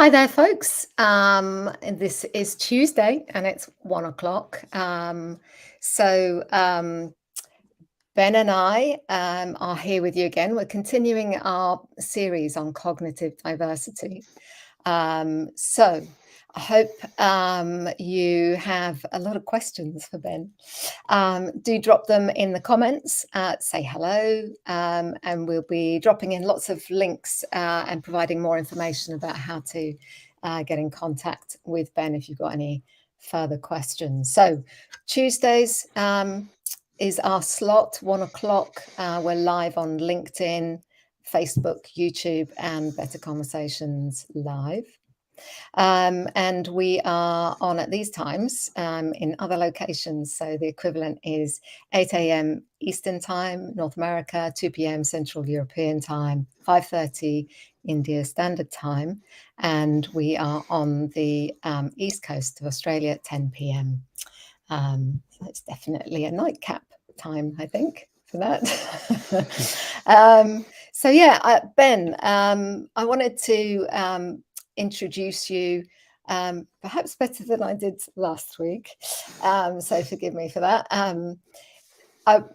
Hi there, folks. And this is Tuesday and it's 1 o'clock. So Ben and I are here with you again. We're continuing our series on cognitive diversity. So I hope you have a lot of questions for Ben. Do drop them in the comments, say hello, and we'll be dropping in lots of links and providing more information about how to get in contact with Ben if you've got any further questions. So Tuesdays is our slot, 1 o'clock. We're live on LinkedIn, Facebook, YouTube, and Better Conversations Live. And we are on at these times in other locations. So the equivalent is 8 a.m. Eastern Time, North America, 2 p.m. Central European Time, 5:30 India Standard Time. And we are on the East Coast of Australia at 10 p.m. So it's definitely a nightcap time, I think, for that. Ben, I wanted to introduce you perhaps better than I did last week. So forgive me for that.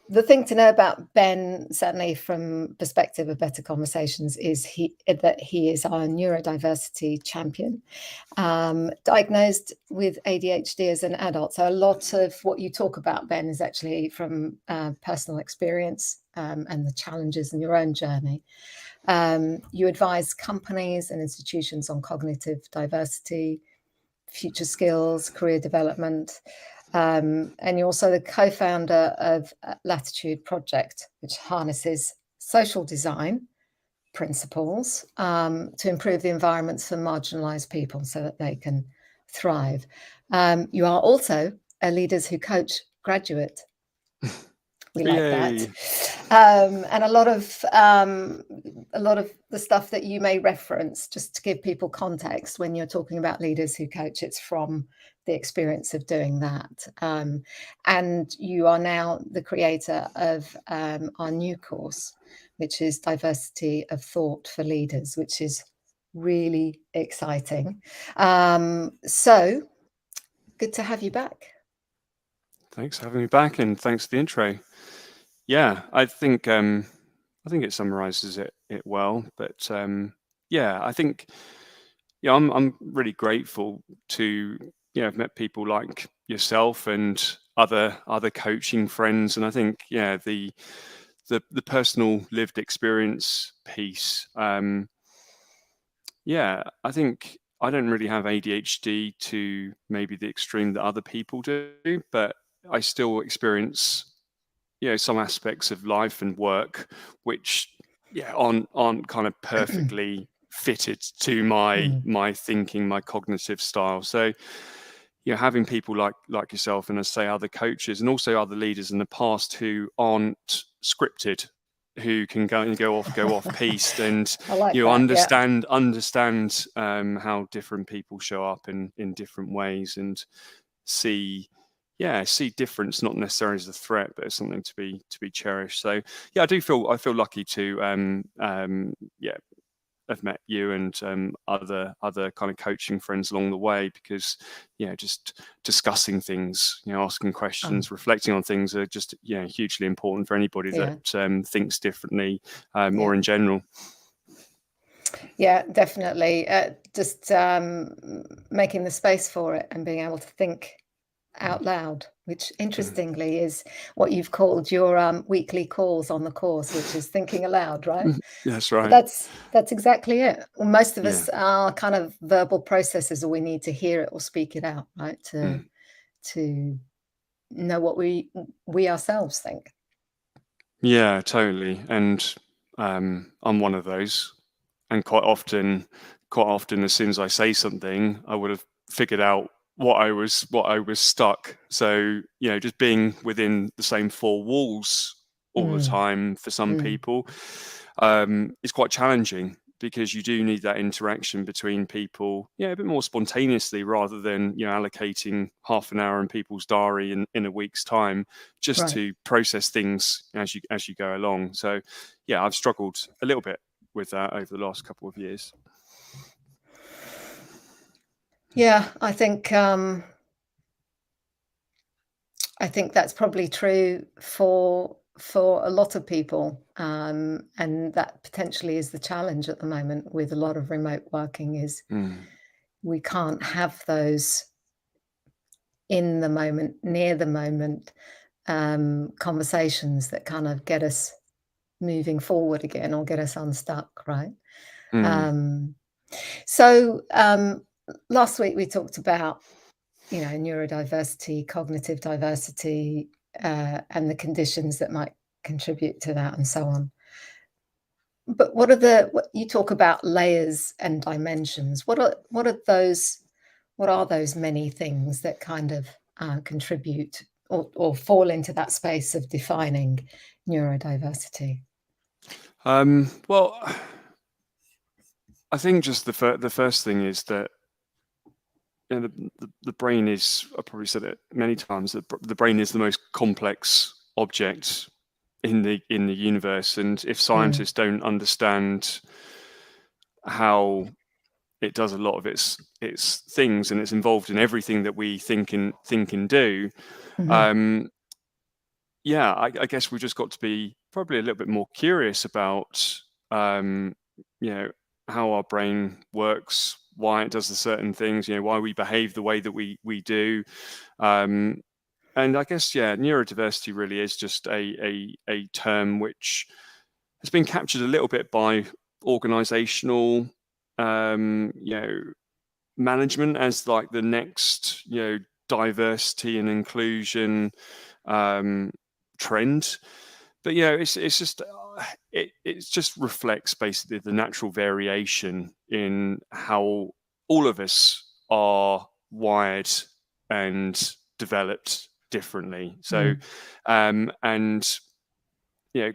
The thing to know about Ben, certainly from perspective of Better Conversations, is that he is our neurodiversity champion, diagnosed with ADHD as an adult. So a lot of what you talk about, Ben, is actually from personal experience and the challenges in your own journey. You advise companies and institutions on cognitive diversity, future skills, career development. And you're also the co-founder of Latitude Project, which harnesses social design principles to improve the environments for marginalized people so that they can thrive. You are also a Leaders Who Coach graduate. We like that. And a lot of the stuff that you may reference, just to give people context, when you're talking about Leaders Who Coach, it's from the experience of doing that. And you are now the creator of our new course, which is Diversity of Thought for Leaders, which is really exciting. So good to have you back. Thanks for having me back, and thanks for the intro. Yeah, I think it summarizes it well. But I think I'm really grateful to have met people like yourself and other coaching friends, and I think the personal lived experience piece. I think I don't really have ADHD to maybe the extreme that other people do, but I still experience some aspects of life and work which aren't kind of perfectly fitted to my thinking, my cognitive style. So having people like yourself and, as say, other coaches and also other leaders in the past who aren't scripted, who can go off piste and like understand how different people show up in different ways, and see difference not necessarily as a threat, but as something to be cherished. So I feel lucky to have met you and other kind of coaching friends along the way, because just discussing things, asking questions, reflecting on things are just hugely important for anybody that thinks differently, or in general. Yeah, definitely. Just making the space for it and being able to think out loud, which interestingly is what you've called your weekly calls on the course, which is thinking aloud, right? That's right. But that's exactly it. Well, most of us are kind of verbal processors, or we need to hear it or speak it out, right? To know what we ourselves think. Yeah, totally. And I'm one of those. And quite often, as soon as I say something, I would have figured out what I was stuck. So just being within the same four walls all the time for some people is quite challenging, because you do need that interaction between people, a bit more spontaneously, rather than allocating half an hour in people's diary in a week's time just to process things as you go along. So I've struggled a little bit with that over the last couple of years. Yeah, I think that's probably true for a lot of people, and that potentially is the challenge at the moment with a lot of remote working is Mm, we can't have those in the moment, near the moment, conversations that kind of get us moving forward again or get us unstuck, right? mm. Um, so last week we talked about, neurodiversity, cognitive diversity, and the conditions that might contribute to that and so on. But what you talk about layers and dimensions. What are those many things that kind of contribute or fall into that space of defining neurodiversity? Well, I think just the first thing is that the brain is, I've probably said it many times, the brain is the most complex object in the universe, and if Mm, scientists don't understand how it does a lot of its things, and it's involved in everything that we think and do, mhm, um, yeah, I guess we've just got to be probably a little bit more curious about, um, you know, how our brain works, why it does the certain things, why we behave the way that we do. Um, and I guess, yeah, neurodiversity really is just a term which has been captured a little bit by organizational, management as like the next, diversity and inclusion um, trend. But it's just it just reflects basically the natural variation in how all of us are wired and developed differently. So, mm, and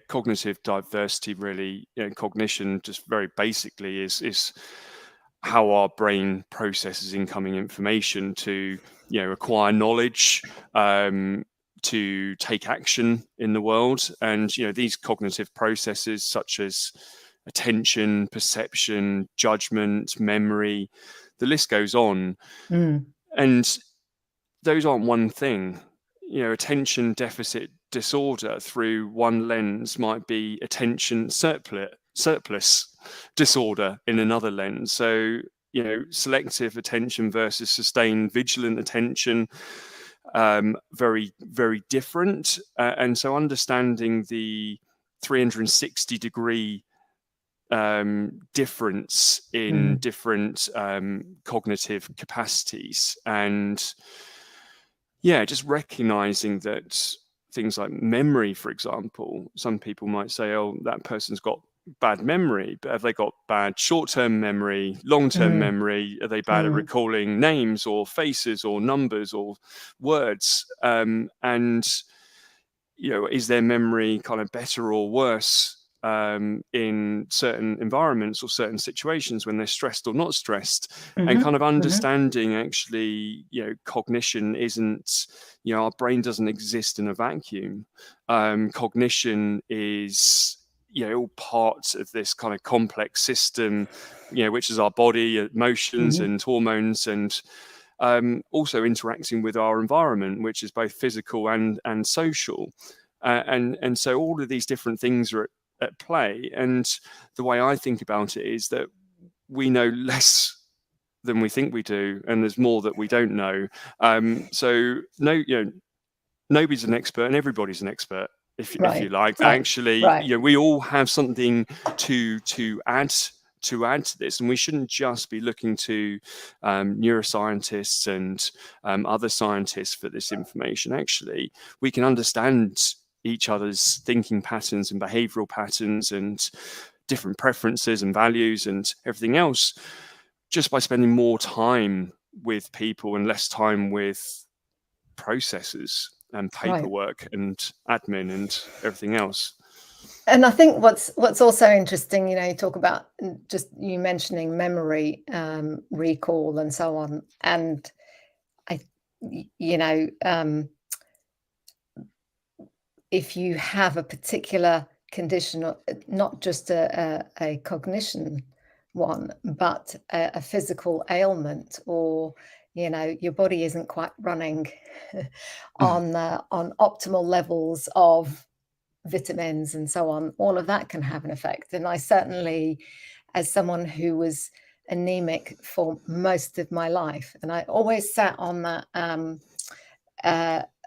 cognitive diversity really, cognition just very basically is how our brain processes incoming information to acquire knowledge, to take action in the world. And these cognitive processes such as attention, perception, judgment, memory, the list goes on. mm, And those aren't one thing. Attention deficit disorder through one lens might be attention surplus disorder in another lens. So, selective attention versus sustained vigilant attention, very, very different. And so understanding the 360-degree difference in mm, different cognitive capacities, and just recognizing that things like memory, for example, some people might say, oh, that person's got bad memory, but have they got bad short-term memory, long-term mm, memory? Are they bad at mm, recalling names or faces or numbers or words? And is their memory kind of better or worse in certain environments or certain situations when they're stressed or not stressed? And kind mhm, of mhm, understanding actually, cognition isn't, our brain doesn't exist in a vacuum. Cognition is, all parts of this kind of complex system, which is our body, emotions mhm, and hormones, and also interacting with our environment, which is both physical and social. And so all of these different things are at play. And the way I think about it is that we know less than we think we do, and there's more that we don't know. So no, nobody's an expert, and everybody's an expert, if you right, like. right, Actually, right. we all have something to add to this, and we shouldn't just be looking to neuroscientists and other scientists for this information. Actually, we can understand each other's thinking patterns and behavioral patterns and different preferences and values and everything else just by spending more time with people and less time with processes and Right. paperwork and admin and everything else. And I think what's also interesting, you talk about just you mentioning memory, recall, and so on. And I, if you have a particular condition, not just a cognition one, but a physical ailment, or your body isn't quite running on optimal levels of vitamins and so on, all of that can have an effect. And I certainly, as someone who was anemic for most of my life, and I always sat on that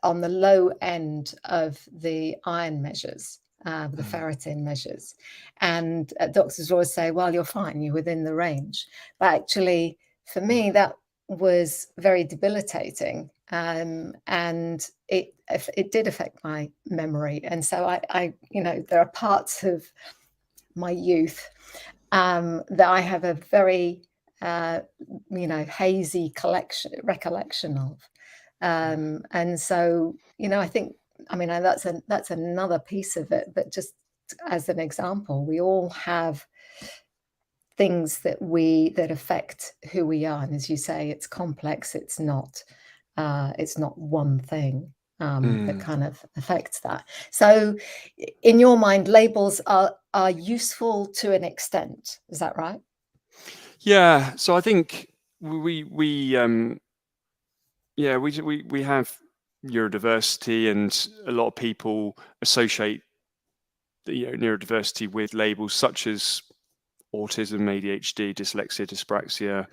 on the low end of the iron measures, the ferritin measures, and doctors always say, well, you're fine, you're within the range. But actually, for me, that was very debilitating, and it did affect my memory. And so I there are parts of my youth that I have a very hazy recollection of. And so, I think, that's another piece of it, but just as an example, we all have things that affect who we are. And as you say, it's complex. It's not one thing that kind of affects that. So in your mind, labels are useful to an extent. Is that right? Yeah. So I think we have neurodiversity, and a lot of people associate neurodiversity with labels such as autism, ADHD, dyslexia, dyspraxia,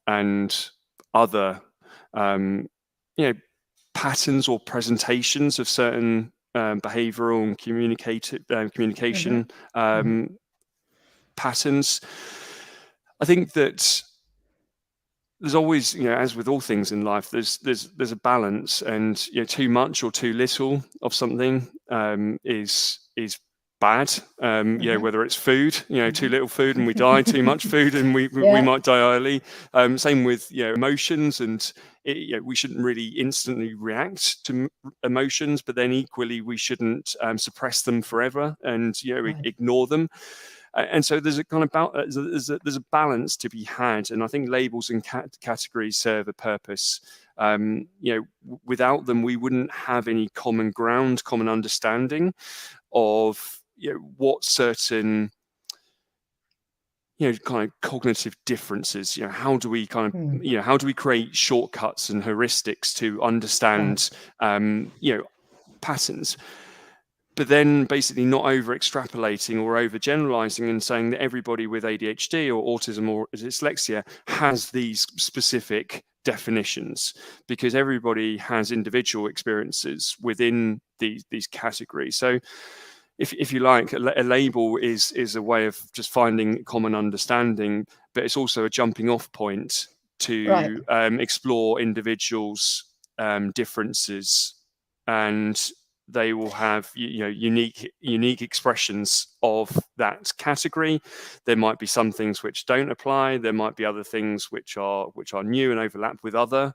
and other patterns or presentations of certain behavioral and communication patterns. I think that there's always, as with all things in life, there's a balance, and too much or too little of something is bad. Whether it's food, too little food and we die, too much food and we might die early. Same with emotions, and we shouldn't really instantly react to emotions, but then equally we shouldn't suppress them forever and ignore them. And so there's a kind of there's a balance to be had, and I think labels and categories serve a purpose. Without them, we wouldn't have any common ground, common understanding of what certain kind of cognitive differences. How do we kind of how do we create shortcuts and heuristics to understand patterns? But then basically not over extrapolating or over generalizing and saying that everybody with ADHD or autism or dyslexia has these specific definitions, because everybody has individual experiences within these categories. So if you like, a label is a way of just finding common understanding, but it's also a jumping off point to explore individuals' differences, and they will have unique expressions of that category. There might be some things which don't apply. There might be other things which are new and overlap with other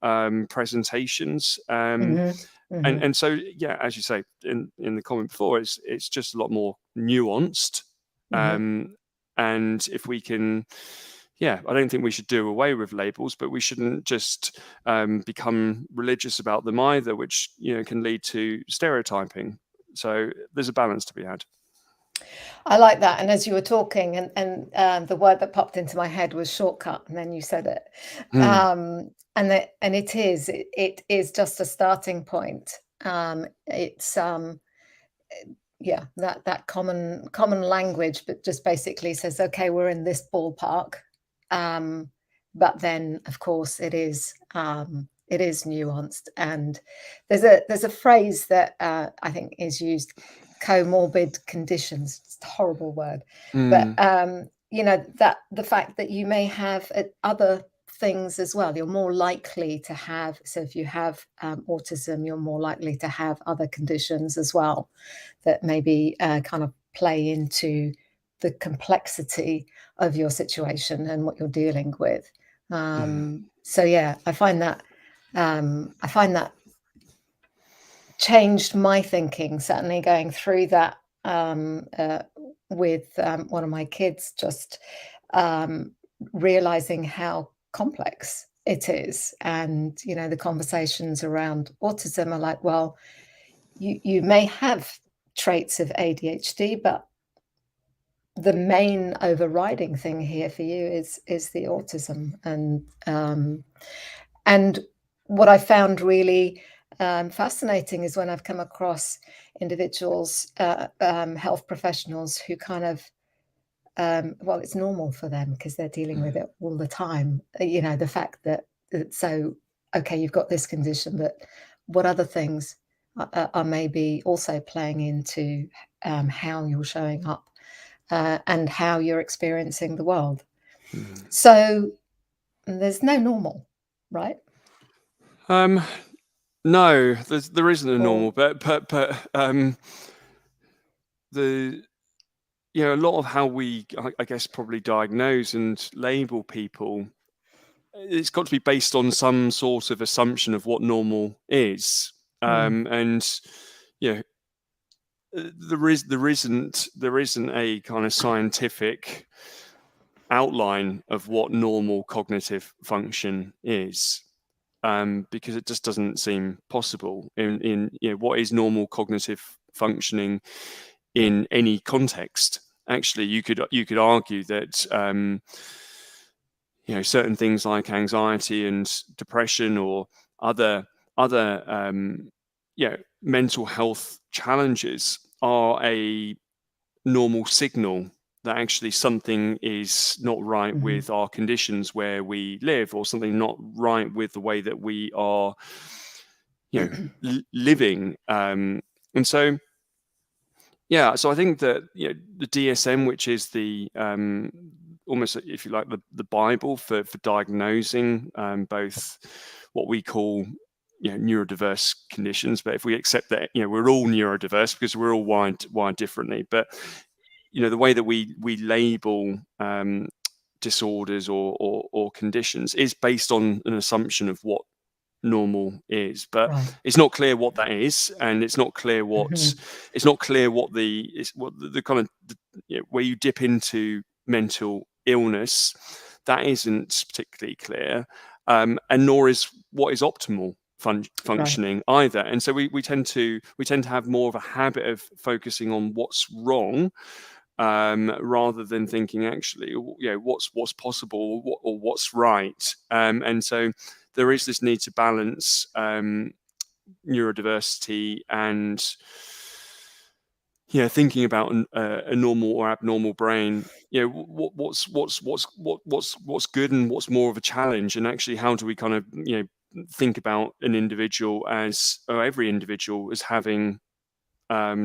presentations. And so as you say in the comment before, it's just a lot more nuanced. And if we can, I don't think we should do away with labels, but we shouldn't just become religious about them either, which can lead to stereotyping. So there's a balance to be had. I like that. And as you were talking, and the word that popped into my head was shortcut, and then you said it. And it is just a starting point. It's that common language, but just basically says, okay, we're in this ballpark. But then, of course, it is nuanced. And there's a phrase that I think is used: comorbid conditions. It's a horrible word, but that the fact that you may have other things as well, you're more likely to have. So if you have autism, you're more likely to have other conditions as well that maybe kind of play into the complexity of your situation and what you're dealing with. So I find that changed my thinking, certainly going through that with one of my kids, just realizing how complex it is. And the conversations around autism are like, well, you may have traits of ADHD, but the main overriding thing here for you is the autism, and what I found really fascinating is when I've come across individuals, health professionals who kind of well, it's normal for them because they're dealing with it all the time. You know, the fact that so okay, you've got this condition, but what other things are maybe also playing into how you're showing up and how you're experiencing the world. So there's no normal, right? No, there isn't a normal, Or but the a lot of how we, I guess, probably diagnose and label people, it's got to be based on some sort of assumption of what normal is, and you know, there isn't a kind of scientific outline of what normal cognitive function is. Because it just doesn't seem possible in what is normal cognitive functioning in any context. Actually, you could argue that certain things like anxiety and depression or other mental health challenges are a normal signal that actually something is not right with our conditions where we live, or something not right with the way that we are living, and so so I think that the DSM, which is the almost, if you like, the Bible for diagnosing both what we call neurodiverse conditions, but if we accept that we're all neurodiverse because we're all wired differently, but the way that we label disorders or conditions is based on an assumption of what normal is, but it's not clear what that is, and it's not clear what the kind of where you dip into mental illness, that isn't particularly clear, and nor is what is optimal functioning either. And so we tend to have more of a habit of focusing on what's wrong, rather than thinking actually what's possible or what's right, and so there is this need to balance neurodiversity and thinking about a normal or abnormal brain. What's good and what's more of a challenge, and actually how do we kind of think about an individual as, or every individual as having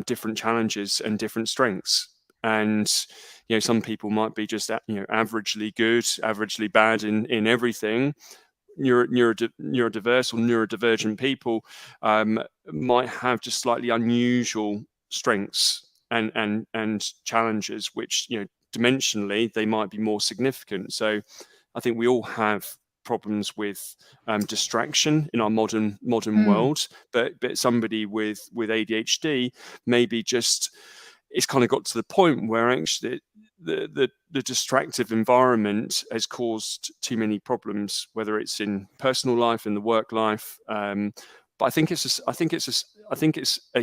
different challenges and different strengths. And some people might be just averagely good, averagely bad in everything. Neurodiverse or neurodivergent people might have just slightly unusual strengths and challenges, which dimensionally they might be more significant. So I think we all have problems with distraction in our modern world, but somebody with ADHD maybe just, it's kind of got to the point where actually the distractive environment has caused too many problems, whether it's in personal life, in the work life. But I think it's a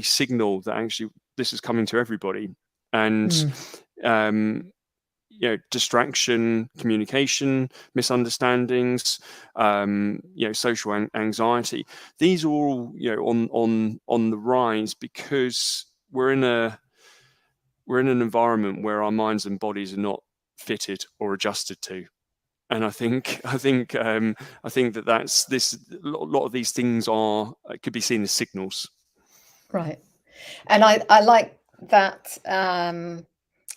signal that actually this is coming to everybody, and distraction, communication, misunderstandings, social anxiety. These are all on the rise because we're in an environment where our minds and bodies are not fitted or adjusted to. And I think that that's this. A lot of these things could be seen as signals. Right, and I like that.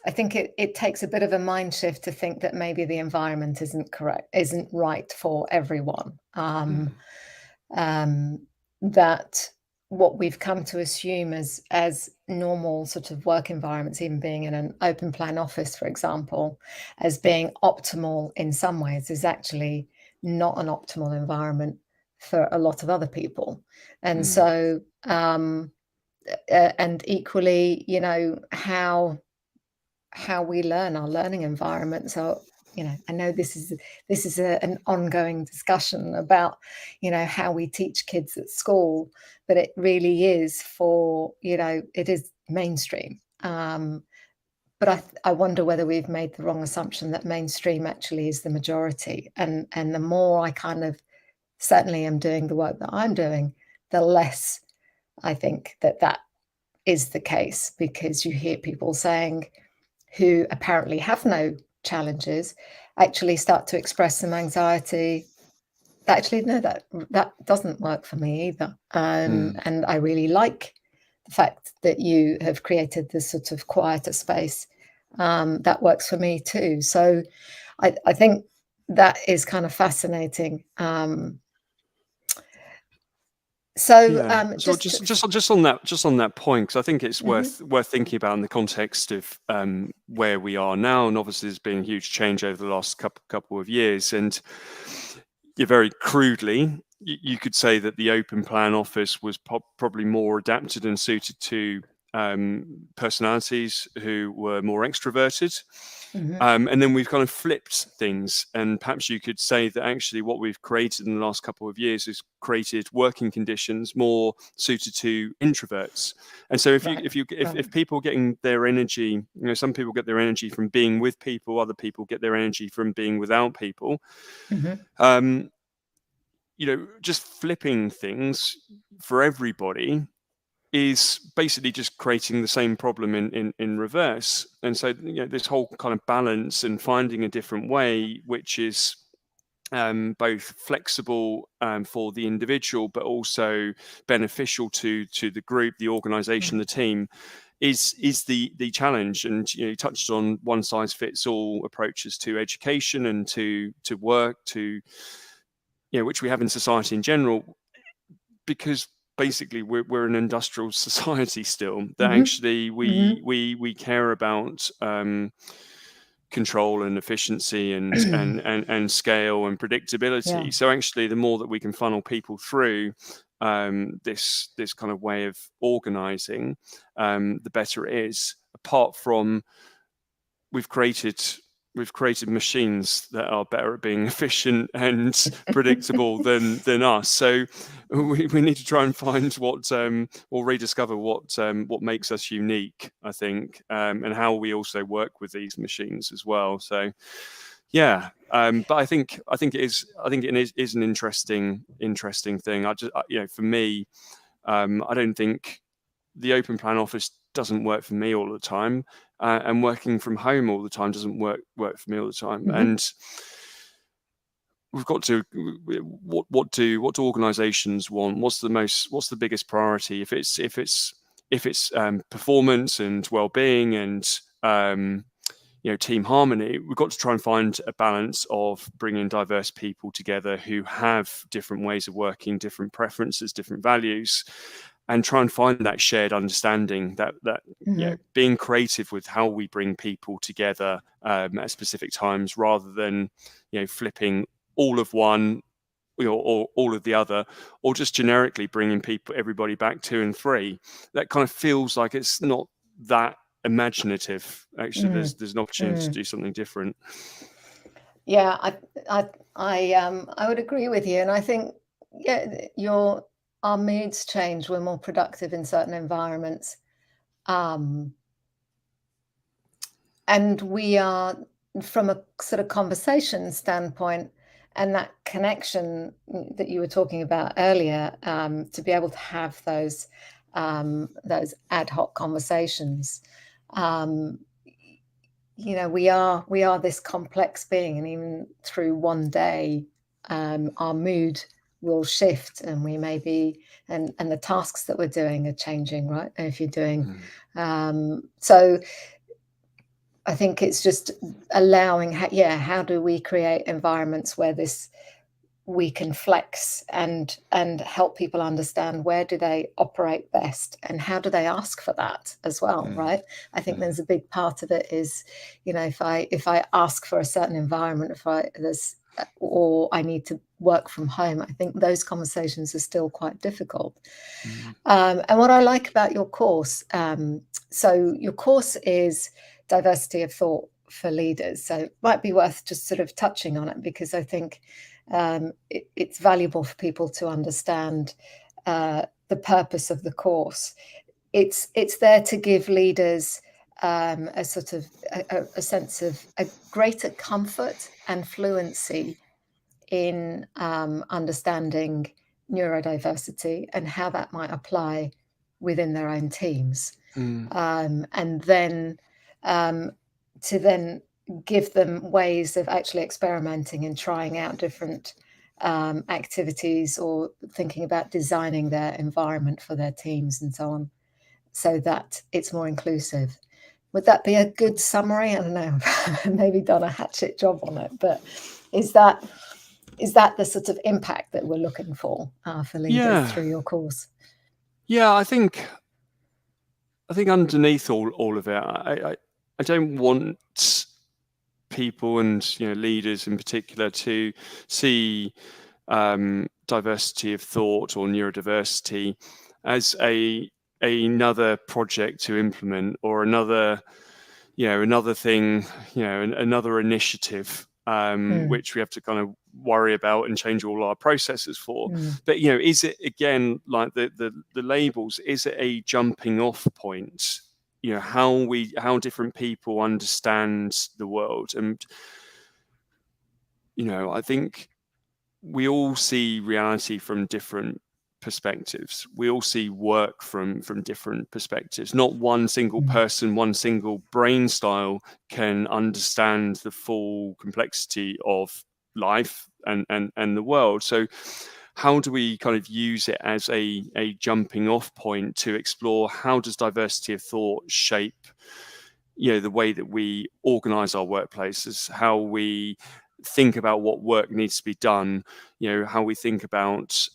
I think it takes a bit of a mind shift to think that maybe the environment isn't right for everyone. That what we've come to assume as normal sort of work environments, even being in an open plan office, for example, as being optimal in some ways, is actually not an optimal environment for a lot of other people. And so, and equally, how we learn, our learning environment. So, I know this is an ongoing discussion about, how we teach kids at school, but it really is it is mainstream. but I wonder whether we've made the wrong assumption that mainstream actually is the majority. And the more I kind of certainly am doing the work that I'm doing, the less I think that is the case, because you hear people saying, who apparently have no challenges, actually start to express some anxiety. Actually, no, that doesn't work for me either. And I really like the fact that you have created this sort of quieter space. That works for me too. So I think that is kind of fascinating. So Just just on that point, because I think it's worth thinking about in the context of where we are now, and obviously there's been a huge change over the last couple of years, and very crudely, you could say that the Open Plan Office was probably more adapted and suited to personalities who were more extroverted. And then we've kind of flipped things, and perhaps you could say that actually what we've created in the last couple of years is created working conditions more suited to introverts. And so if people are getting their energy, some people get their energy from being with people, other people get their energy from being without people. Just flipping things for everybody is basically just creating the same problem in reverse. And so this whole kind of balance and finding a different way, which is both flexible for the individual, but also beneficial to the group, the organization, the team, is the challenge. And you touched on one size fits all approaches to education and to work, to which we have in society in general, because basically we're an industrial society still, that actually we care about control and efficiency and scale and predictability. So actually the more that we can funnel people through this kind of way of organizing, the better it is. Apart from we've created machines that are better at being efficient and predictable than us. So we need to try and find or rediscover what makes us unique, I think, and how we also work with these machines as well. So but I think it is an interesting thing. For me, I don't think the Open Plan Office doesn't work for me all the time, and working from home all the time doesn't work for me all the time. And we've got to what do organizations want? What's the biggest priority? If it's performance and well-being and team harmony, we've got to try and find a balance of bringing diverse people together who have different ways of working, different preferences, different values, and try and find that shared understanding, that being creative with how we bring people together at specific times, rather than flipping all of one or all of the other, or just generically bringing everybody back 2 and 3. That kind of feels like it's not that imaginative. Actually, there's an opportunity to do something different. I would agree with you, and I think our moods change. We're more productive in certain environments, and we are, from a sort of conversation standpoint, and that connection that you were talking about earlier, to be able to have those ad hoc conversations. We are this complex being, and even through one day, our mood will shift, and we may be, and the tasks that we're doing are changing, right? If you're doing, so I think it's just allowing, how do we create environments where we can flex and help people understand where do they operate best, and how do they ask for that as well, right? I think there's a big part of it is, if I ask for a certain environment, or I need to work from home, I think those conversations are still quite difficult. And what I like about your course, so your course is Diversity of Thought for Leaders. So it might be worth just sort of touching on it, because I think it's valuable for people to understand the purpose of the course. It's there to give leaders a sort of a sense of a greater comfort and fluency in understanding neurodiversity and how that might apply within their own teams. And then to then give them ways of actually experimenting and trying out different activities, or thinking about designing their environment for their teams and so on, so that it's more inclusive. Would that be a good summary? I don't know, maybe done a hatchet job on it, but is that the sort of impact that we're looking for leaders through your course? Yeah, I think underneath all of it, I don't want people, and leaders in particular, to see diversity of thought or neurodiversity as another project to implement, or another thing, another initiative which we have to kind of worry about and change all our processes for. But is it, again, like the labels, is it a jumping off point? How different people understand the world. And I think we all see reality from different perspectives. We all see work from different perspectives. Not one single person, one single brain style can understand the full complexity of life and the world. So how do we kind of use it as a jumping off point to explore how does diversity of thought shape the way that we organize our workplaces, how we think about what work needs to be done, how we think about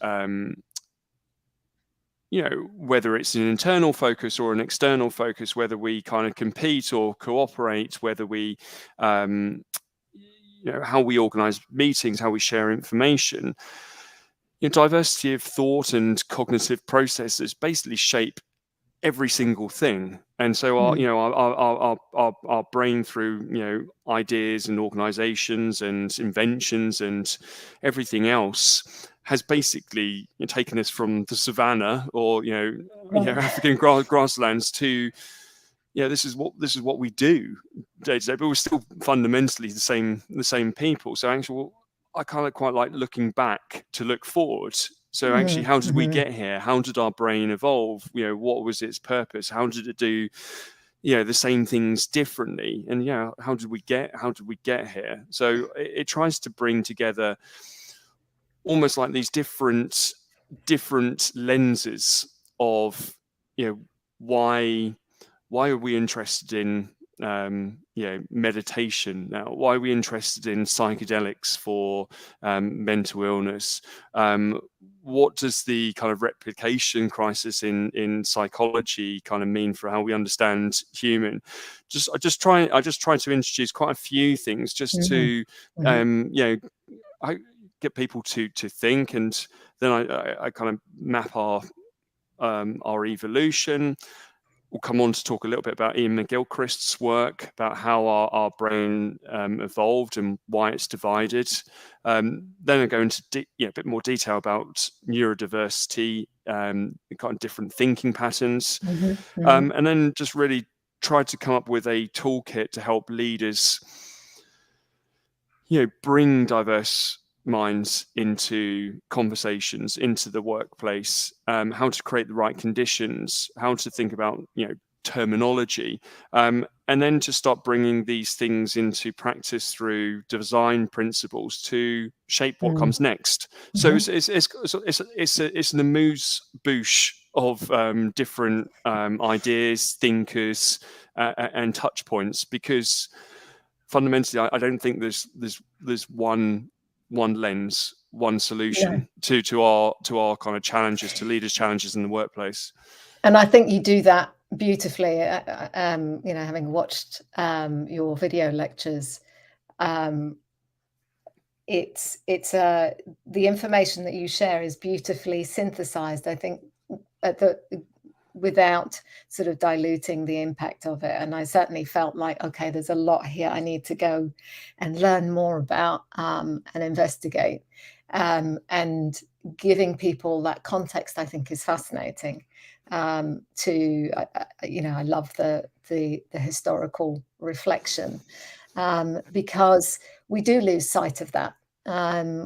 whether it's an internal focus or an external focus, whether we kind of compete or cooperate, whether we how we organize meetings, how we share information. Diversity of thought and cognitive processes basically shape every single thing. And so our brain, through ideas and organizations and inventions and everything else, has basically taken us from the savannah or African grasslands to this is what we do day to day, but we're still fundamentally the same people. So actually, I kind of quite like looking back to look forward. So actually, how did we get here? How did our brain evolve? What was its purpose? How did it do the same things differently? And how did we get here? So it tries to bring together almost like these different lenses of why are we interested in meditation now? Why are we interested in psychedelics for mental illness? What does the kind of replication crisis in psychology kind of mean for how we understand human? I just try to introduce quite a few things just to I get people to think, and then I kind of map our evolution. We'll come on to talk a little bit about Iain McGilchrist's work about how our brain evolved and why it's divided. Then I go into a bit more detail about neurodiversity, kind of different thinking patterns, and then just really try to come up with a toolkit to help leaders, bring diverse minds into conversations, into the workplace, how to create the right conditions, how to think about terminology, and then to start bringing these things into practice through design principles to shape what comes next. So it's an amuse-bouche of different ideas, thinkers, and touch points, because fundamentally I don't think there's one lens, one solution to our kind of challenges, to leaders' challenges in the workplace. And I think you do that beautifully. Having watched your video lectures, it's the information that you share is beautifully synthesized, I think, without sort of diluting the impact of it. And I certainly felt like, okay, there's a lot here I need to go and learn more about and investigate. And giving people that context, I think, is fascinating. to, I love the historical reflection, because we do lose sight of that.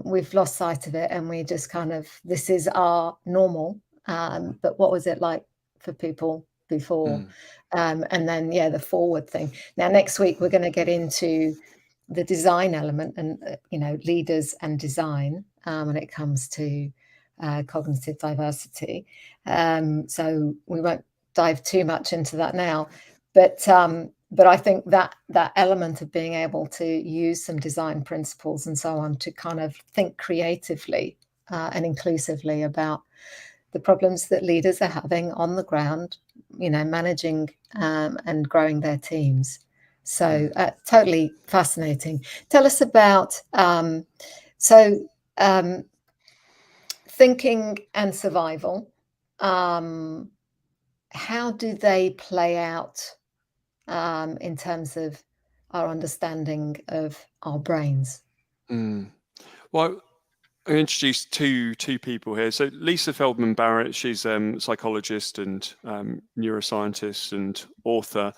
We've lost sight of it, and we just kind of, this is our normal. But what was it like for people before? And then, the forward thing. Now, next week, we're going to get into the design element and, leaders and design when it comes to cognitive diversity. So we won't dive too much into that now. But I think that element of being able to use some design principles and so on to kind of think creatively and inclusively about the problems that leaders are having on the ground, managing and growing their teams. So totally fascinating. Tell us about thinking and survival. How do they play out in terms of our understanding of our brains? Well, I introduced two people here. So Lisa Feldman Barrett, she's a psychologist and neuroscientist and author.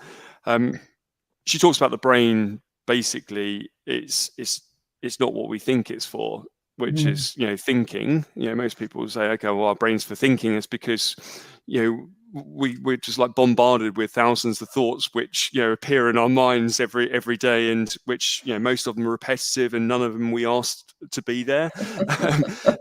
She talks about the brain. Basically, it's not what we think it's for, which is thinking. Most people say, okay, well, our brain's for thinking. It's because we're just like bombarded with thousands of thoughts which appear in our minds every day, and which most of them are repetitive, and none of them we asked to be there.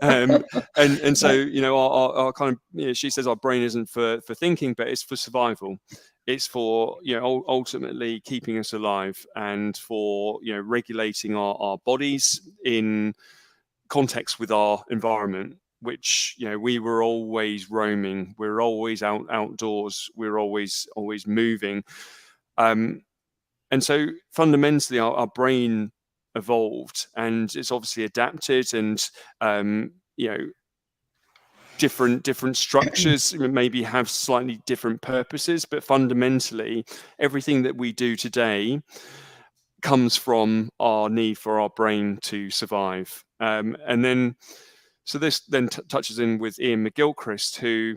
And so our kind of she says our brain isn't for thinking, but it's for survival. It's for ultimately keeping us alive, and for regulating our bodies in context with our environment, which we were always roaming, we're always outdoors, we're always moving, and so fundamentally our brain evolved, and it's obviously adapted, and different structures maybe have slightly different purposes, but fundamentally everything that we do today comes from our need for our brain to survive. And then so this then touches in with Ian McGilchrist, who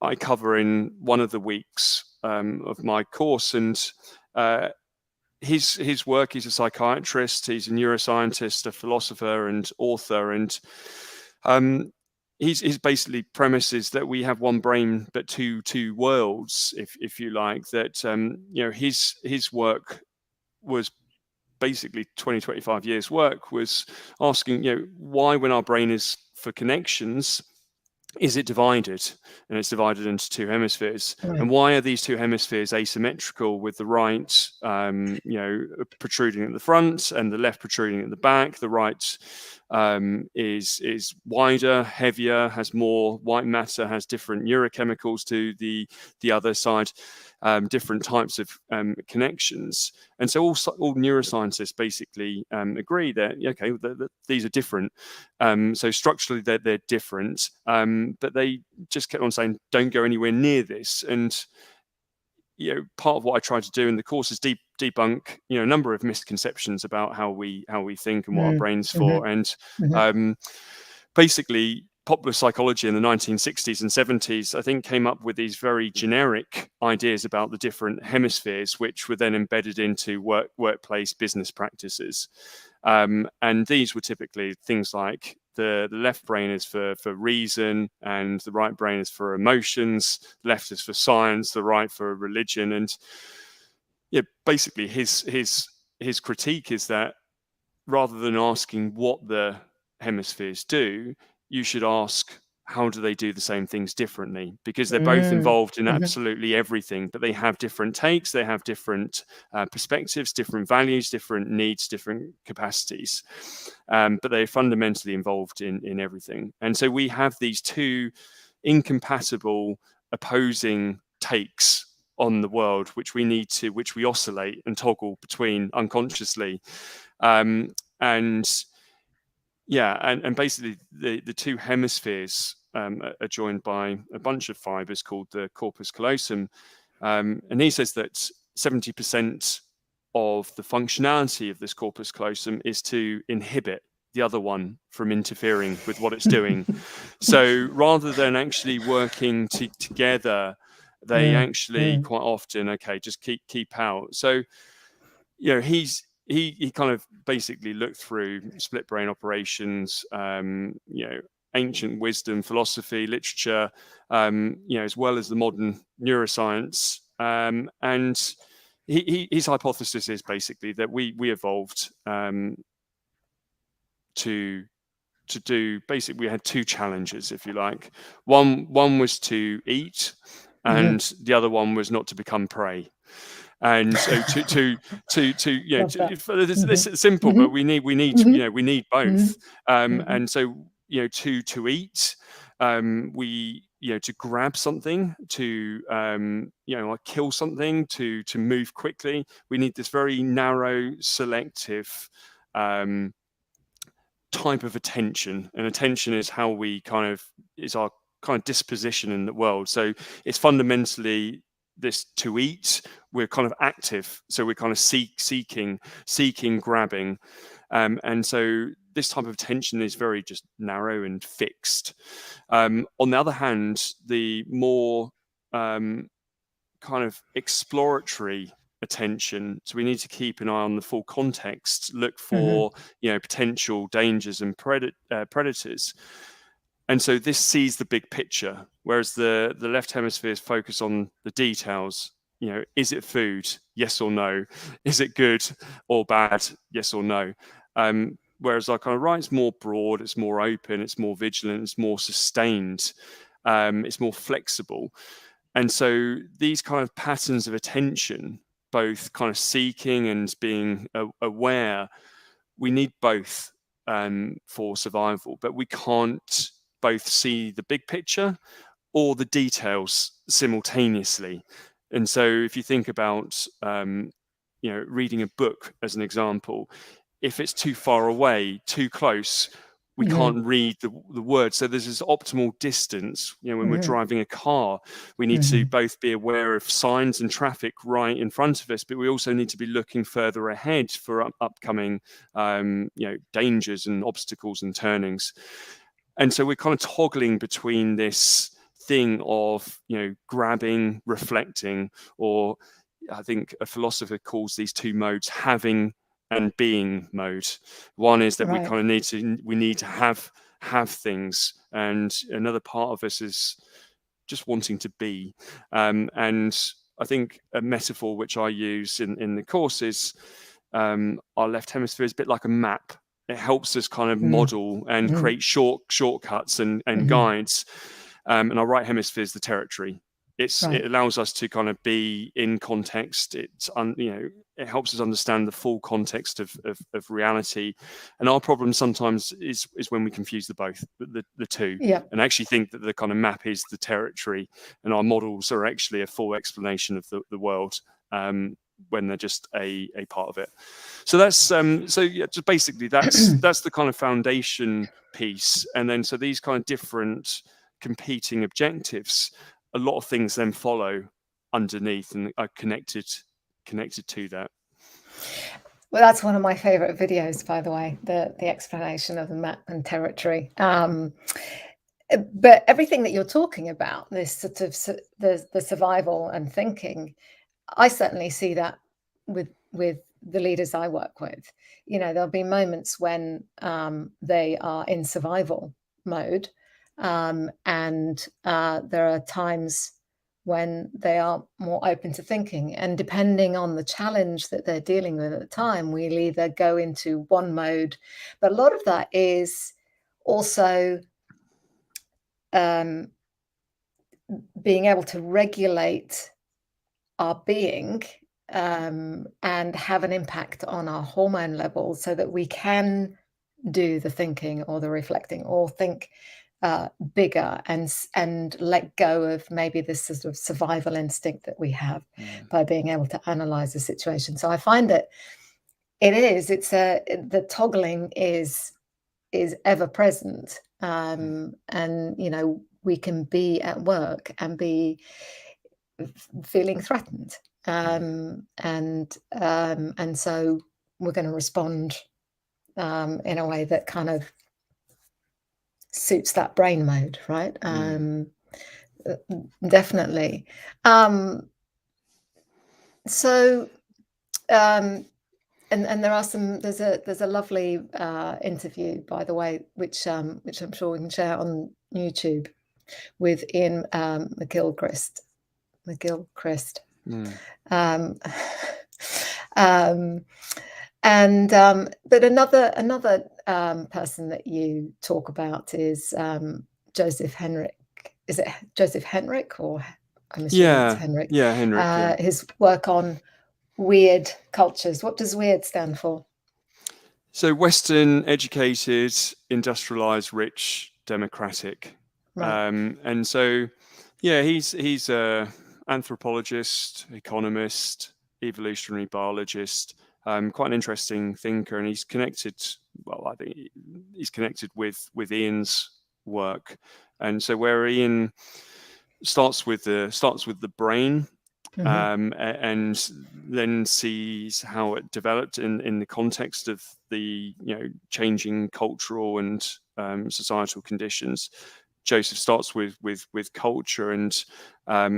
I cover in one of the weeks of my course. And his work, he's a psychiatrist, he's a neuroscientist, a philosopher and author. And his basically premises that we have one brain but two worlds, if you like. That his work was basically 25 years work, was asking why, when our brain is for connections, is it divided, and it's divided into two hemispheres, and why are these two hemispheres asymmetrical, with the right protruding at the front and the left protruding at the back? The right is wider, heavier, has more white matter, has different neurochemicals to the other side, different types of connections. And so all neuroscientists basically agree that that these are different. So structurally they're different, but they just kept on saying, don't go anywhere near this. And part of what I try to do in the course is debunk a number of misconceptions about how we think and what our brain's for. And basically popular psychology in the 1960s and 70s, I think, came up with these very generic ideas about the different hemispheres, which were then embedded into workplace business practices. And these were typically things like the left brain is for reason, and the right brain is for emotions. The left is for science, the right for religion. And basically his critique is that rather than asking what the hemispheres do, you should ask, how do they do the same things differently? Because they're both involved in absolutely everything, but they have different takes, they have different perspectives, different values, different needs, different capacities, but they're fundamentally involved in everything. And so we have these two incompatible, opposing takes on the world, which we oscillate and toggle between unconsciously. And basically the two hemispheres are joined by a bunch of fibers called the corpus callosum. And he says that 70% of the functionality of this corpus callosum is to inhibit the other one from interfering with what it's doing. So rather than actually working together, they actually quite often, okay, just keep out. So, you know, he kind of basically looked through split brain operations, you know, ancient wisdom, philosophy, literature, you know, as well as the modern neuroscience. And his hypothesis is basically that we evolved to do, basically, we had two challenges, if you like. One was to eat, and the other one was not to become prey. And so to you know, this is simple, but we need you know, we need both. And so, you know, to eat, we, you know, to grab something, to you know, like kill something, to move quickly, we need this very narrow, selective type of attention. And attention is how we kind of, is our kind of disposition in the world. So it's fundamentally this: to eat, we're kind of active, so we're kind of seeking, grabbing, and so this type of attention is very just narrow and fixed. On the other hand, the more kind of exploratory attention, so we need to keep an eye on the full context, look for you know, potential dangers and predators. And so this sees the big picture, whereas the left hemisphere is focused on the details. You know, is it food? Yes or no? Is it good or bad? Yes or no? Whereas our kind of right's more broad, it's more open, it's more vigilant, it's more sustained, it's more flexible. And so these kind of patterns of attention, both kind of seeking and being aware, we need both for survival, but we can't both see the big picture or the details simultaneously. And so if you think about you know, reading a book as an example, if it's too far away, too close, we can't read the words. So there's this optimal distance. You know, when we're driving a car, we need to both be aware of signs and traffic right in front of us, but we also need to be looking further ahead for upcoming you know, dangers and obstacles and turnings. And so we're kind of toggling between this thing of, you know, grabbing, reflecting, or I think a philosopher calls these two modes having and being mode. One is that we kind of need to have things, and another part of us is just wanting to be. And I think a metaphor which I use in the course is our left hemisphere is a bit like a map. It helps us kind of model and create shortcuts and guides. And our right hemisphere is the territory. It allows us to kind of be in context. It's you know, it helps us understand the full context of reality. And our problem sometimes is when we confuse the two, and actually think that the kind of map is the territory, and our models are actually a full explanation of the world, when they're just a part of it. So that's so yeah, just basically that's the kind of foundation piece. And then so these kind of different competing objectives, a lot of things then follow underneath and are connected to that. Well, that's one of my favorite videos, by the way, the explanation of the map and territory. But everything that you're talking about, this sort of the survival and thinking, I certainly see that with the leaders I work with. You know, there'll be moments when they are in survival mode, and there are times when they are more open to thinking. And depending on the challenge that they're dealing with at the time, we'll either go into one mode, but a lot of that is also being able to regulate our being and have an impact on our hormone levels so that we can do the thinking or the reflecting or think bigger and let go of maybe this sort of survival instinct that we have by being able to analyze the situation. So I find that the toggling is ever present, and you know, we can be at work and be feeling threatened, and so we're going to respond in a way that kind of suits that brain mode, right? Definitely. And there are there's a lovely interview, by the way, which I'm sure we can share on YouTube, with Ian McGilchrist. But another person that you talk about is Joseph Henrich. Is it Joseph Henrich, or I'm assuming it's Henrich? Yeah, Henrich. His work on weird cultures. What does weird stand for? So Western, educated, industrialized, rich, democratic. Right. And so, yeah, he's a anthropologist, economist, evolutionary biologist, quite an interesting thinker, and he's connected. Well, I think he's connected with Ian's work, and so where Ian starts with the brain. And then sees how it developed in the context of the changing cultural and societal conditions. Joseph starts with culture and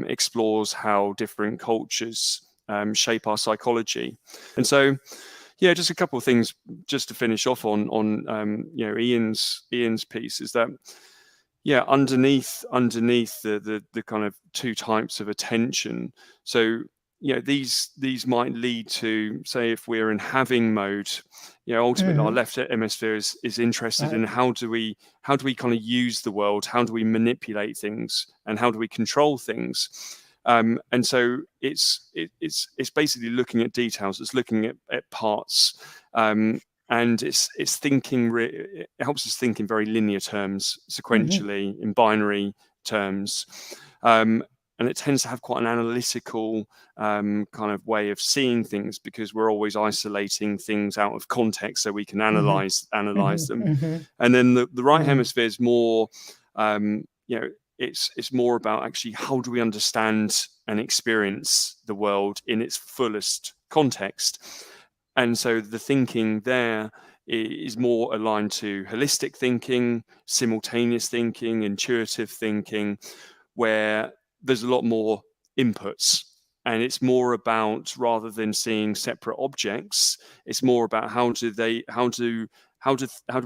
explores how different cultures shape our psychology. And so, yeah, just a couple of things just to finish off on Ian's piece is that, yeah, underneath the kind of two types of attention. So, these might lead to, say, if we're in having mode, ultimately our left hemisphere is interested in how do we kind of use the world, how do we manipulate things, and how do we control things. And so it's basically looking at details. It's looking at parts. And it's thinking. It helps us think in very linear terms, sequentially, in binary terms, and it tends to have quite an analytical kind of way of seeing things, because we're always isolating things out of context so we can analyze them. And then the right hemisphere is more, it's more about actually how do we understand and experience the world in its fullest context. And so the thinking there is more aligned to holistic thinking, simultaneous thinking, intuitive thinking, where there's a lot more inputs. And it's more about, rather than seeing separate objects, it's more about how do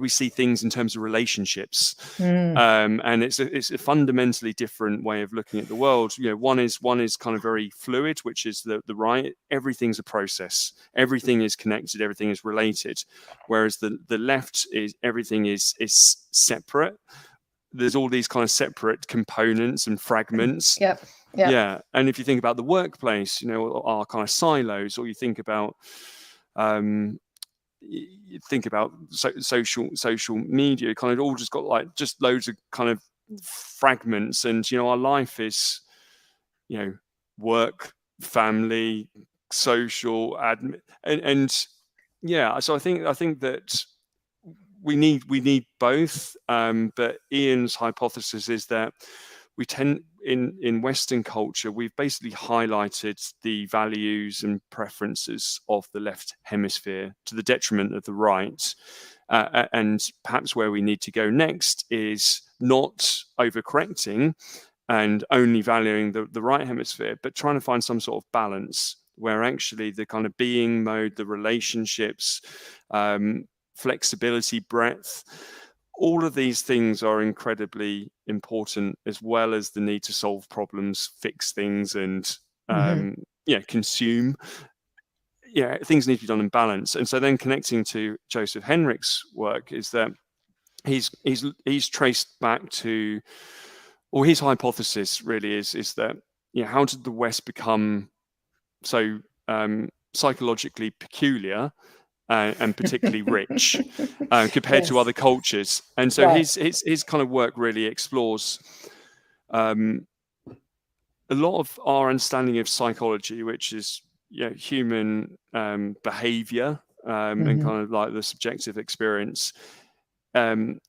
we see things in terms of relationships. And it's a fundamentally different way of looking at the world. One is kind of very fluid, which is the right. Everything's a process. Everything is connected. Everything is related. Whereas the left is everything is separate. There's all these kind of separate components and fragments. Yep. Yeah. And if you think about the workplace, our kind of silos, or you think about social media, kind of all just got like just loads of kind of fragments. And our life is work, family, social, admin, and yeah. So I think that we need both. But Ian's hypothesis is that we tend in Western culture, we've basically highlighted the values and preferences of the left hemisphere to the detriment of the right. And perhaps where we need to go next is not overcorrecting and only valuing the right hemisphere, but trying to find some sort of balance where actually the kind of being mode, the relationships, flexibility, breadth, all of these things are incredibly important, as well as the need to solve problems, fix things, and consume. Yeah, things need to be done in balance. And so then connecting to Joseph Henrich's work is that he's traced back to, or his hypothesis really is that how did the West become so psychologically peculiar and particularly rich compared to other cultures. And so his kind of work really explores a lot of our understanding of psychology, which is human behavior and kind of like the subjective experience. The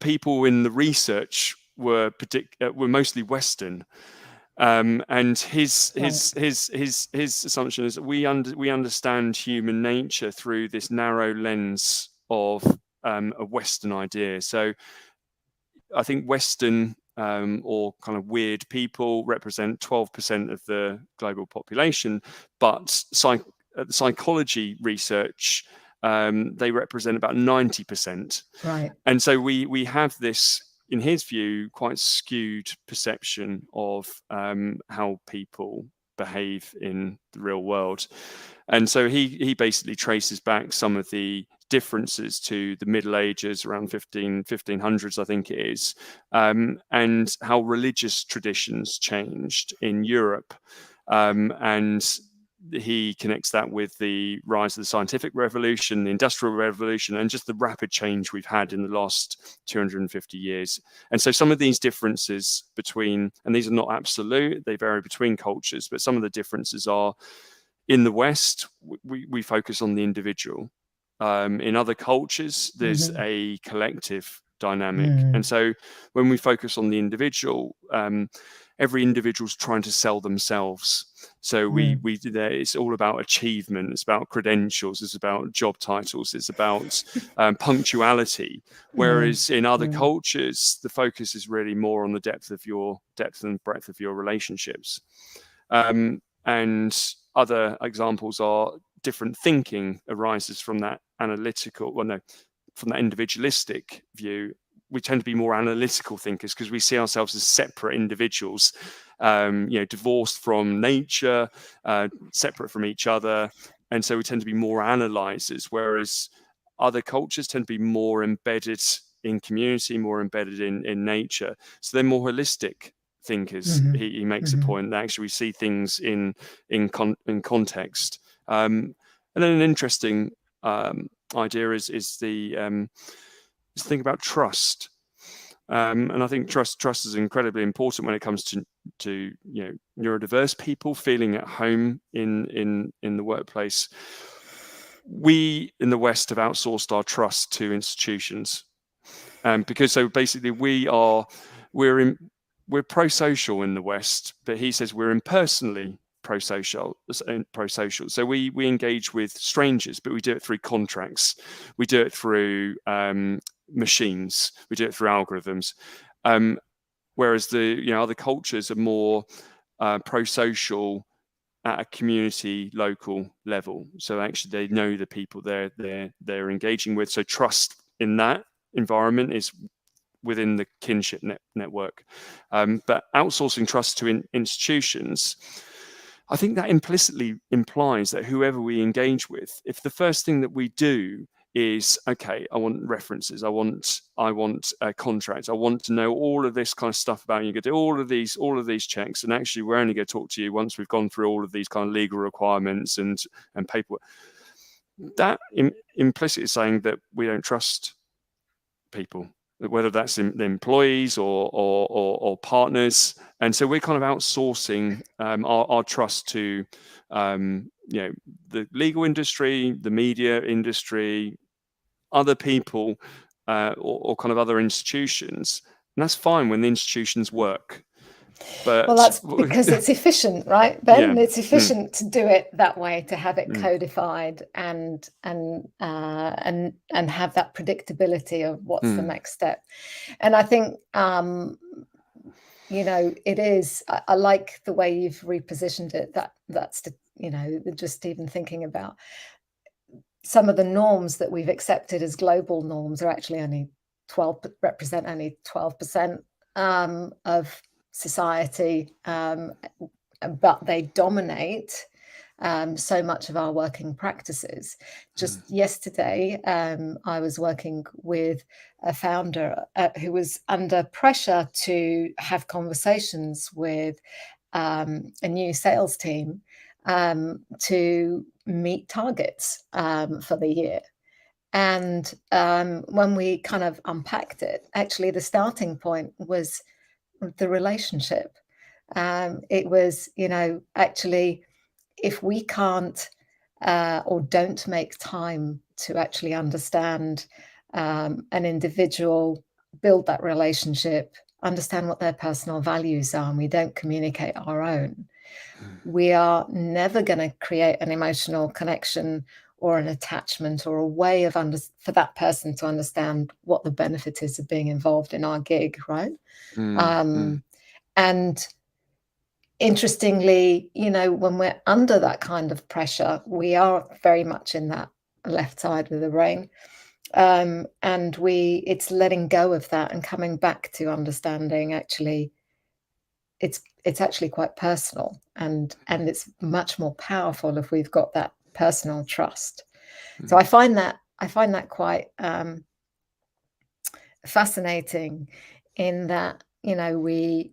people in the research were mostly Western. And his assumption is that we understand human nature through this narrow lens of a Western idea. So I think Western or kind of weird people represent 12% of the global population, but psychology research, they represent about 90%. Right. And so we have this, in his view, quite skewed perception of how people behave in the real world. And so he basically traces back some of the differences to the Middle Ages, around 1500s, I think it is, and how religious traditions changed in Europe. And he connects that with the rise of the scientific revolution, the industrial revolution, and just the rapid change we've had in the last 250 years. And so some of these differences between, and these are not absolute, they vary between cultures, but some of the differences are, in the West, we focus on the individual. In other cultures, there's a collective dynamic. And so when we focus on the individual, every individual's trying to sell themselves. So it's all about achievement. It's about credentials. It's about job titles. It's about punctuality. Whereas in other cultures, the focus is really more on the depth and breadth of your relationships. And other examples are different thinking arises from that from that individualistic view. We tend to be more analytical thinkers because we see ourselves as separate individuals, divorced from nature, separate from each other. And so we tend to be more analyzers, whereas other cultures tend to be more embedded in community, more embedded in nature. So they're more holistic thinkers. He makes a point that actually we see things in context. And then an interesting idea is the thing about trust. And I think trust is incredibly important when it comes to neurodiverse people feeling at home in the workplace. We in the West have outsourced our trust to institutions, because so basically we're pro-social in the West, but he says we're impersonally pro-social. So we engage with strangers, but we do it through contracts. We do it through machines. We do it through algorithms. Whereas the other cultures are more pro-social at a community, local level. So actually, they know the people they're engaging with. So trust in that environment is within the kinship network. But outsourcing trust to institutions, I think that implicitly implies that whoever we engage with, if the first thing that we do is, okay, I want references, I want a contract, I want to know all of this kind of stuff about you, do all of these checks, and actually we're only going to talk to you once we've gone through all of these kind of legal requirements and paperwork. That implicitly is saying that we don't trust people, whether that's the employees or partners. And so we're kind of outsourcing our trust to the legal industry, the media industry, other people, or kind of other institutions. And that's fine when the institutions work. But well, that's because it's efficient, right, Ben? Yeah. It's efficient to do it that way, to have it codified and have that predictability of what's the next step. And I think it is. I like the way you've repositioned it. That's just even thinking about some of the norms that we've accepted as global norms are actually only represent only 12% of society, but they dominate so much of our working practices. Just yesterday, I was working with a founder who was under pressure to have conversations with a new sales team to meet targets for the year. And when we kind of unpacked it, actually the starting point was the relationship. It was, actually, if we can't or don't make time to actually understand an individual, build that relationship, understand what their personal values are and we don't communicate our own, we are never going to create an emotional connection or an attachment or a way of for that person to understand what the benefit is of being involved in our gig, right? And interestingly, you know, when we're under that kind of pressure, we are very much in that left side of the brain. And it's letting go of that and coming back to understanding actually it's actually quite personal, and it's much more powerful if we've got that personal trust. So I find that quite fascinating, in that, you know, we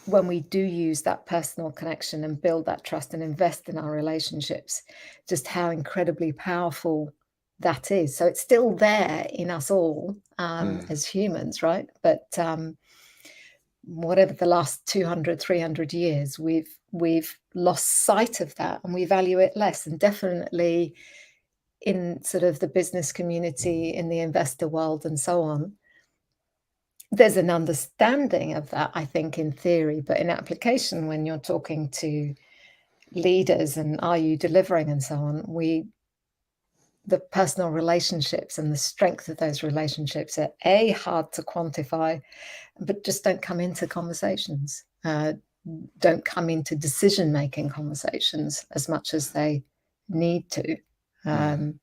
when we do use that personal connection and build that trust and invest in our relationships, just how incredibly powerful that is. So it's still there in us all as humans, right? But whatever the last 200, 300 years, we've lost sight of that, and we value it less. And definitely in sort of the business community, in the investor world and so on, there's an understanding of that, I think, in theory, but in application, when you're talking to leaders and are you delivering and so on, the personal relationships and the strength of those relationships are hard to quantify, but just don't come into conversations, don't come into decision-making conversations as much as they need to. I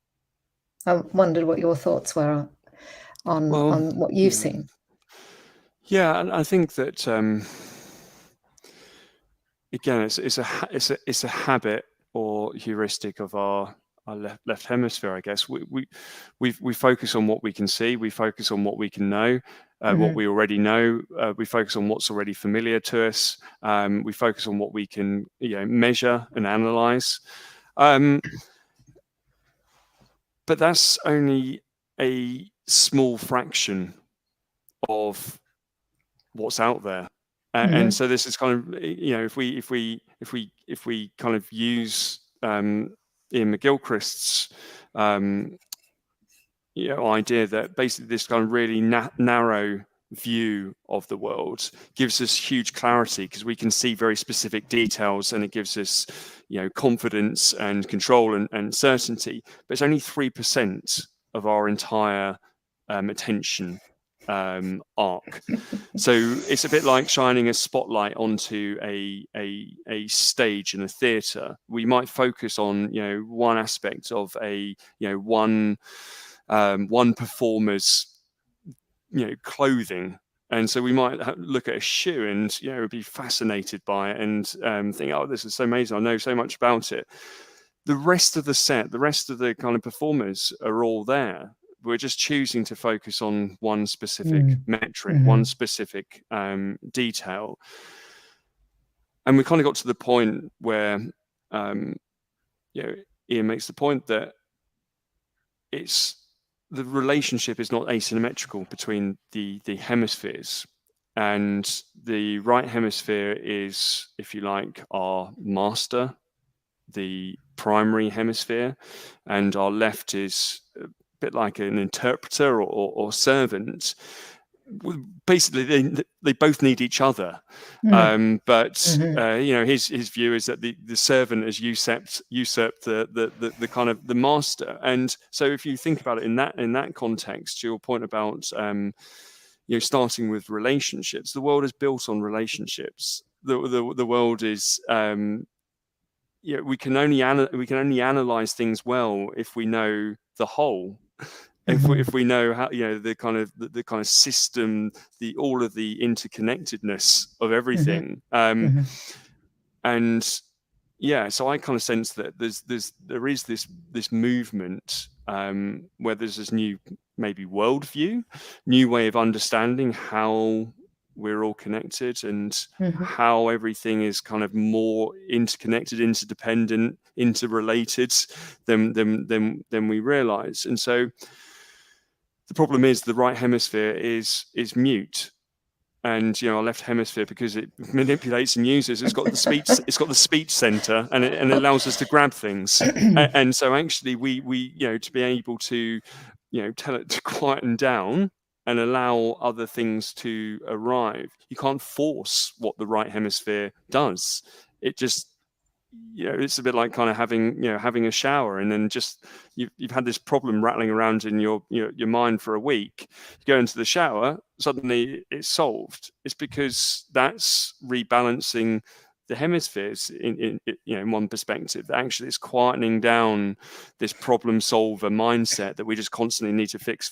wondered what your thoughts were on what you've seen. Yeah, and I think that again, it's a habit or heuristic of our left hemisphere, I guess. We focus on what we can see, we focus on what we can know, what we already know, we focus on what's already familiar to us, we focus on what we can, you know, measure and analyze. But that's only a small fraction of what's out there. And so this is kind of, you know, if we kind of use Ian McGilchrist's you know, idea that basically this kind of really narrow view of the world gives us huge clarity, because we can see very specific details, and it gives us, you know, confidence and control and certainty. But it's only 3% of our entire attention arc. So it's a bit like shining a spotlight onto a stage in a theatre. We might focus on, you know, one aspect of a, you know, one performer's, you know, clothing, and so we might look at a shoe and, you know, be fascinated by it and think, oh, this is so amazing, I know so much about it. The rest of the set, the rest of the kind of performers are all there. We're just choosing to focus on one specific metric, one specific detail. And we kind of got to the point where, you know, Ian makes the point that the relationship is not asymmetrical between the hemispheres. And the right hemisphere is, if you like, our master, the primary hemisphere, and our left is bit like an interpreter or servant. Basically, they both need each other. But you know, his view is that the servant has usurped the kind of the master. And so, if you think about it in that context, your point about you know, starting with relationships, the world is built on relationships. The world is you know, we can only analyze things well if we know the whole. If we know how, you know, the kind of system, all of the interconnectedness of everything, and yeah, so I kind of sense that there is this movement where there's this new maybe worldview, new way of understanding how we're all connected and how everything is kind of more interconnected, interdependent, interrelated than we realize. And so the problem is the right hemisphere is mute, and, you know, our left hemisphere, because it manipulates and uses, it's got the speech center, and it allows us to grab things. And so actually we you know, to be able to, you know, tell it to quieten down, and allow other things to arrive. You can't force what the right hemisphere does. It just, it's a bit like kind of having a shower, and then just you've had this problem rattling around in your mind for a week. You go into the shower, suddenly it's solved. It's because that's rebalancing the hemispheres in one perspective. Actually, it's quietening down this problem solver mindset that we just constantly need to fix.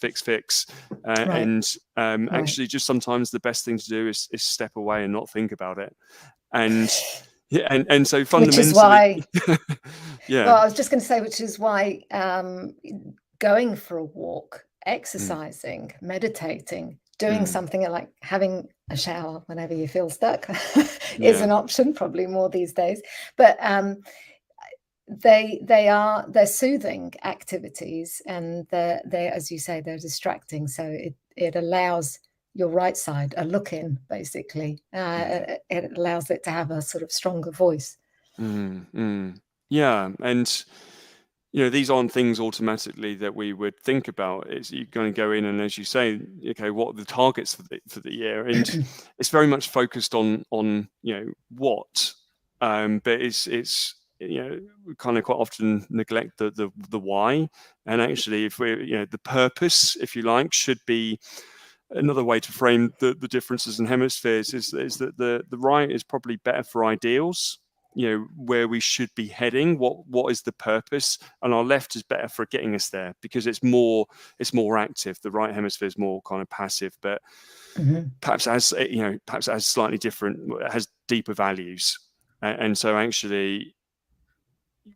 Right. And actually, just sometimes the best thing to do is step away and not think about it. And and so fundamentally, which is why, yeah. Well, I was just going to say, which is why going for a walk, exercising, meditating, doing something like having a shower whenever you feel stuck is an option, probably more these days. But they're soothing activities, and they, as you say, they're distracting. So it allows your right side a look in, basically. It allows it to have a sort of stronger voice. Yeah, and these aren't things automatically that we would think about. It's you're going to go in and, as you say, okay, what are the targets for the year? And it's very much focused on what, but it's we kind of quite often neglect the why. And actually, if we're the purpose, if you like, should be. Another way to frame the differences in hemispheres is that the right is probably better for ideals, where we should be heading, what is the purpose, and our left is better for getting us there, because it's more active. The right hemisphere is more kind of passive, but perhaps has slightly different, has deeper values. And so actually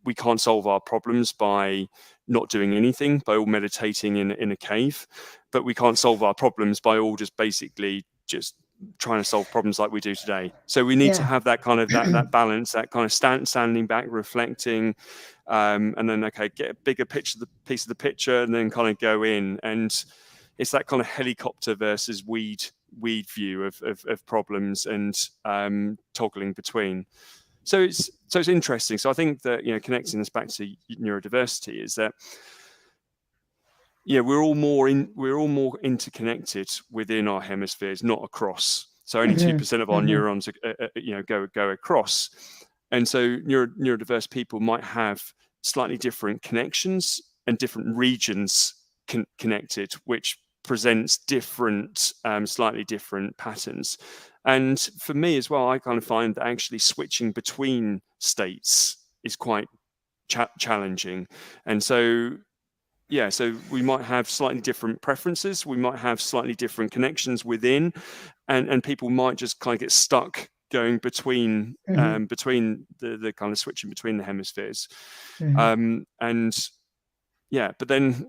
we can't solve our problems by not doing anything, by all meditating in a cave, but we can't solve our problems by all just basically just trying to solve problems like we do today. So we need to have that kind of that balance, that kind of standing back, reflecting, and then get a bigger piece of the picture, and then kind of go in. And it's that kind of helicopter versus weed view of problems, and toggling between. So it's interesting. So I think that connecting this back to neurodiversity is that we're all more interconnected within our hemispheres, not across. So only 2% of our neurons go across, and so neurodiverse people might have slightly different connections and different regions connected, which presents different, slightly different patterns. And for me as well, I kind of find that actually switching between states is quite challenging. And so, so we might have slightly different preferences. We might have slightly different connections within, and people might just kind of get stuck going between between the kind of switching between the hemispheres. But then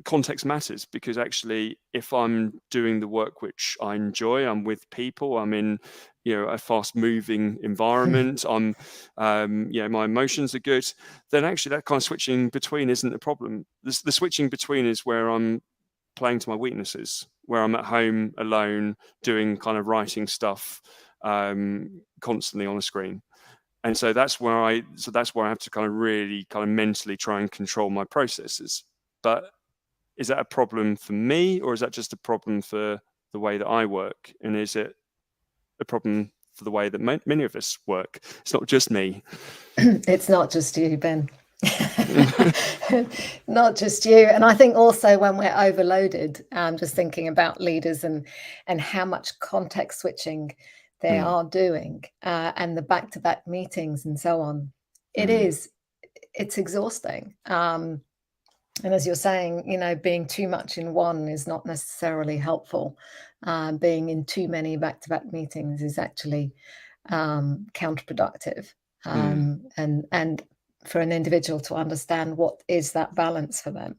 context matters, because actually if I'm doing the work which I enjoy, I'm with people, I'm in a fast moving environment, I'm my emotions are good, then actually that kind of switching between isn't a problem. The switching between is where I'm playing to my weaknesses, where I'm at home alone doing kind of writing stuff constantly on a screen. And so that's where I have to kind of really kind of mentally try and control my processes. But is that a problem for me, or is that just a problem for the way that I work? And is it a problem for the way that many of us work? It's not just me. It's not just you, Ben. Not just you. And I think also when we're overloaded, just thinking about leaders and how much context switching they are doing, and the back-to-back meetings and so on, it's exhausting. And as you're saying, being too much in one is not necessarily helpful. Being in too many back-to-back meetings is actually counterproductive. And for an individual to understand what is that balance for them.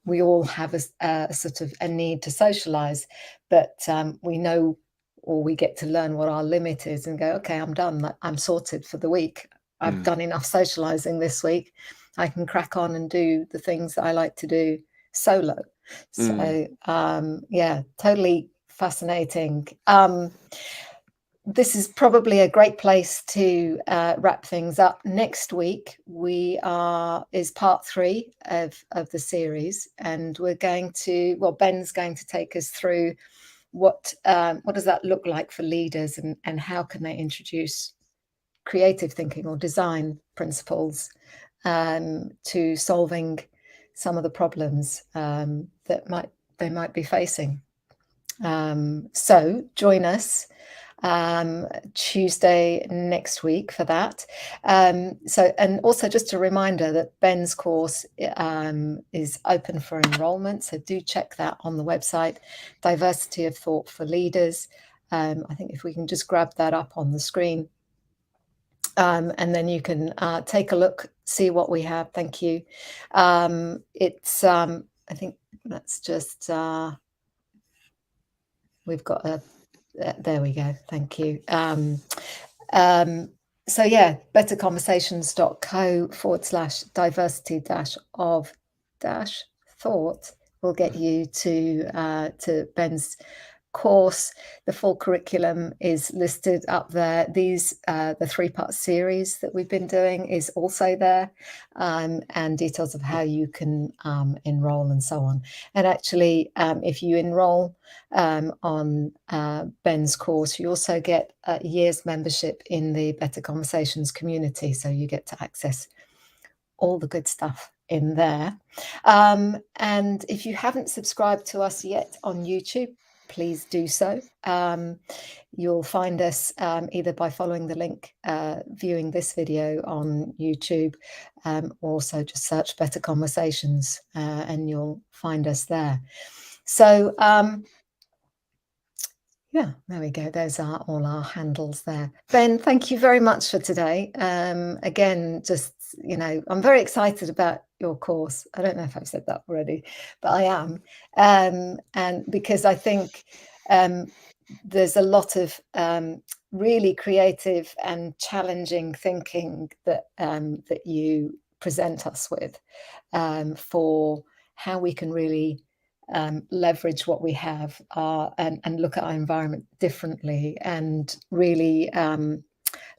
We all have a sort of a need to socialize, but we know, or we get to learn what our limit is and go, okay, I'm done. I'm sorted for the week. I've done enough socializing this week. I can crack on and do the things that I like to do solo. So, totally fascinating. this is probably a great place to wrap things up. Next week is part 3 of the series, and we're going to, well, Ben's going to take us through what does that look like for leaders, and how can they introduce creative thinking or design principles to solving some of the problems that they might be facing. So join us Tuesday next week for that. And also just a reminder that Ben's course is open for enrollment, so do check that on the website, Diversity of Thought for Leaders. I think if we can just grab that up on the screen, and then you can take a look, see what we have. Thank you. It's I think that's just we've got a there we go. Thank you. So yeah, betterconversations.co/diversity-of-thought will get you to Ben's course. The full curriculum is listed up there. These the 3-part series that we've been doing is also there, and details of how you can enroll and so on. And actually, if you enroll on Ben's course, you also get a year's membership in the Better Conversations community, so you get to access all the good stuff in there. And if you haven't subscribed to us yet on YouTube, please do so. You'll find us either by following the link, viewing this video on YouTube, or also just search Better Conversations and you'll find us there. So yeah, there we go. Those are all our handles there. Ben, thank you very much for today. Again, just, I'm very excited about your course. I don't know if I've said that already, but I am. And because I think there's a lot of really creative and challenging thinking that that you present us with for how we can really leverage what we have and look at our environment differently, and really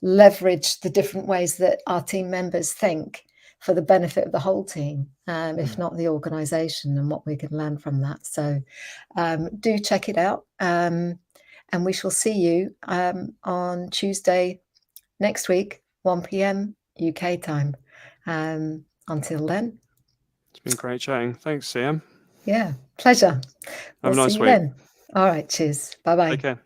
leverage the different ways that our team members think for the benefit of the whole team, if not the organization, and what we can learn from that. So do check it out, and we shall see you on Tuesday next week, 1 p.m. UK time. Until then, It's been great chatting. Thanks, Sam. Yeah, pleasure. Have a nice see you week. then. All right, cheers. Bye-bye. Take care.